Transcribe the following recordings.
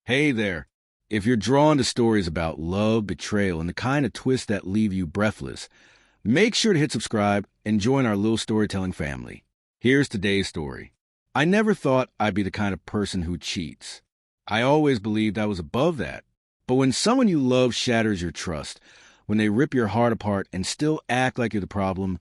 Hey there. If you're drawn to stories about love, betrayal, and the kind of twists that leave you breathless, make sure to hit subscribe and join our little storytelling family. Here's today's story. I never thought I'd be the kind of person who cheats. I always believed I was above that. But when someone you love shatters your trust, when they rip your heart apart and still act like you're the problem,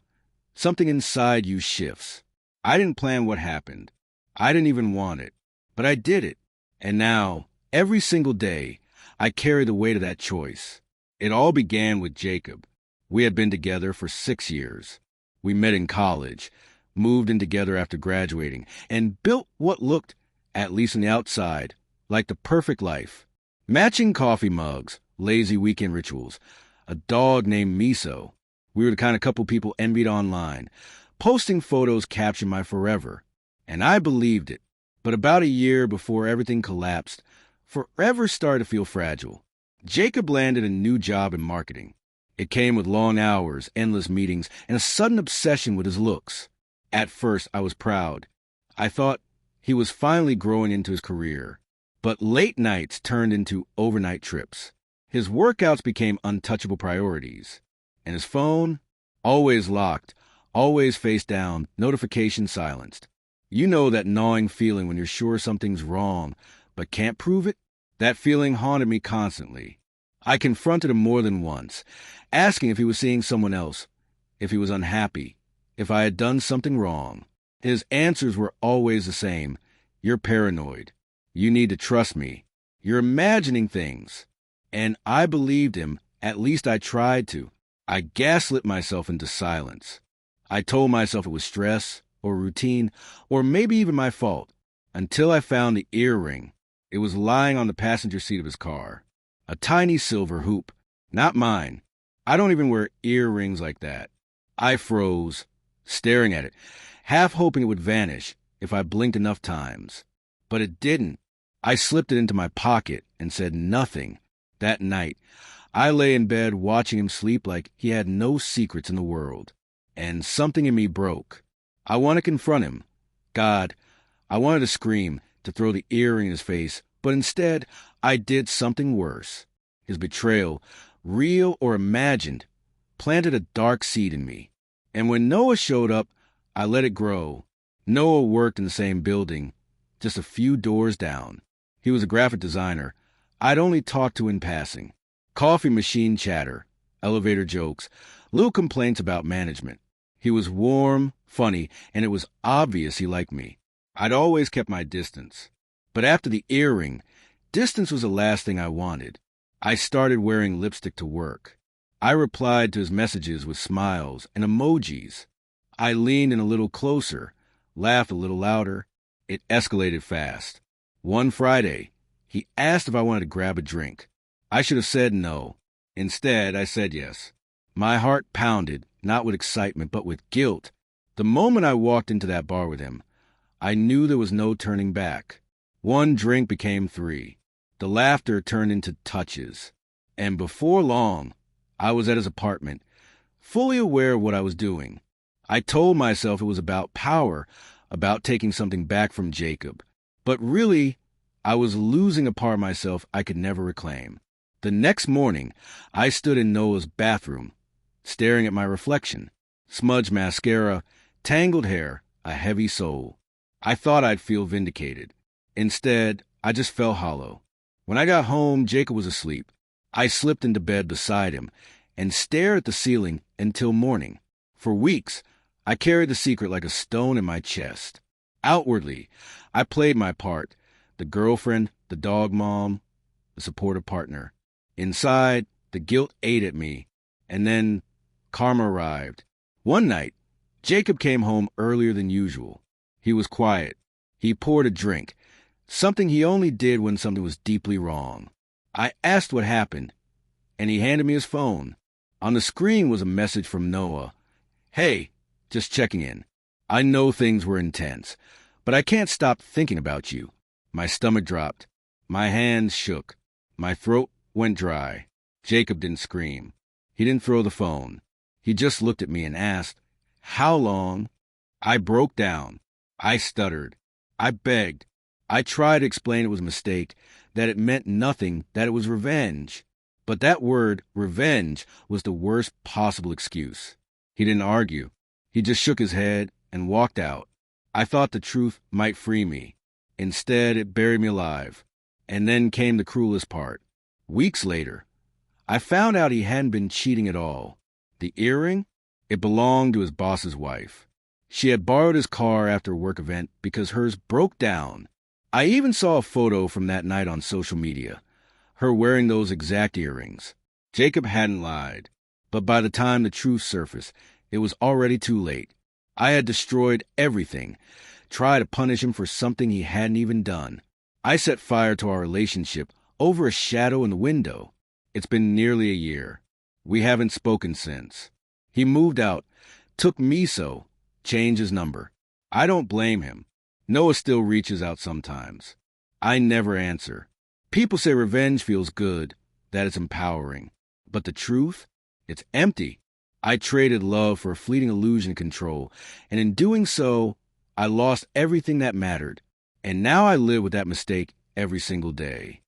something inside you shifts. I didn't plan what happened. I didn't even want it. But I did it. And now, every single day, I carry the weight of that choice. It all began with Jacob. We had been together for 6 years. We met in college, moved in together after graduating, and built what looked, at least on the outside, like the perfect life. Matching coffee mugs, lazy weekend rituals, a dog named Miso. We were the kind of couple people envied online. Posting photos captured my forever. And I believed it. But about a year before everything collapsed, forever started to feel fragile. Jacob landed a new job in marketing. It came with long hours, endless meetings, and a sudden obsession with his looks. At first, I was proud. I thought he was finally growing into his career. But late nights turned into overnight trips. His workouts became untouchable priorities. And his phone? Always locked, always face down, notifications silenced. You know that gnawing feeling when you're sure something's wrong, but can't prove it? That feeling haunted me constantly. I confronted him more than once, asking if he was seeing someone else, if he was unhappy, if I had done something wrong. His answers were always the same. You're paranoid. You need to trust me. You're imagining things. And I believed him, at least I tried to. I gaslit myself into silence. I told myself it was stress, or routine, or maybe even my fault, until I found the earring. It was lying on the passenger seat of his car. A tiny silver hoop. Not mine. I don't even wear earrings like that. I froze, staring at it, half hoping it would vanish if I blinked enough times. But it didn't. I slipped it into my pocket and said nothing. That night, I lay in bed watching him sleep like he had no secrets in the world. And something in me broke. I want to confront him. God, I wanted to scream, to throw the earring in his face, but instead, I did something worse. His betrayal, real or imagined, planted a dark seed in me. And when Noah showed up, I let it grow. Noah worked in the same building, just a few doors down. He was a graphic designer. I'd only talked to in passing. Coffee machine chatter, elevator jokes, little complaints about management. He was warm, funny, and it was obvious he liked me. I'd always kept my distance. But after the earring, distance was the last thing I wanted. I started wearing lipstick to work. I replied to his messages with smiles and emojis. I leaned in a little closer, laughed a little louder. It escalated fast. One Friday, he asked if I wanted to grab a drink. I should have said no. Instead, I said yes. My heart pounded, not with excitement, but with guilt. The moment I walked into that bar with him, I knew there was no turning back. One drink became 3. The laughter turned into touches. And before long, I was at his apartment, fully aware of what I was doing. I told myself it was about power, about taking something back from Jacob. But really, I was losing a part of myself I could never reclaim. The next morning, I stood in Noah's bathroom, staring at my reflection. Smudged mascara, tangled hair, a heavy soul. I thought I'd feel vindicated. Instead, I just felt hollow. When I got home, Jacob was asleep. I slipped into bed beside him and stared at the ceiling until morning. For weeks, I carried the secret like a stone in my chest. Outwardly, I played my part, the girlfriend, the dog mom, the supportive partner. Inside, the guilt ate at me, and then karma arrived. One night, Jacob came home earlier than usual. He was quiet. He poured a drink, something he only did when something was deeply wrong. I asked what happened, and he handed me his phone. On the screen was a message from Noah. Hey, just checking in. I know things were intense, but I can't stop thinking about you. My stomach dropped. My hands shook. My throat went dry. Jacob didn't scream. He didn't throw the phone. He just looked at me and asked, "How long?" I broke down. I stuttered. I begged. I tried to explain it was a mistake. that it meant nothing, that it was revenge. But that word, revenge, was the worst possible excuse. He didn't argue. He just shook his head and walked out. I thought the truth might free me. Instead, it buried me alive. And then came the cruelest part. Weeks later, I found out he hadn't been cheating at all. The earring? It belonged to his boss's wife. She had borrowed his car after a work event because hers broke down. I even saw a photo from that night on social media, her wearing those exact earrings. Jacob hadn't lied, but by the time the truth surfaced, it was already too late. I had destroyed everything, tried to punish him for something he hadn't even done. I set fire to our relationship over a shadow in the window. It's been nearly a year. We haven't spoken since. He moved out, took miso, changed his number. I don't blame him. Noah still reaches out sometimes. I never answer. People say revenge feels good, that it's empowering. But the truth? It's empty. I traded love for a fleeting illusion of control, and in doing so, I lost everything that mattered. And now I live with that mistake every single day.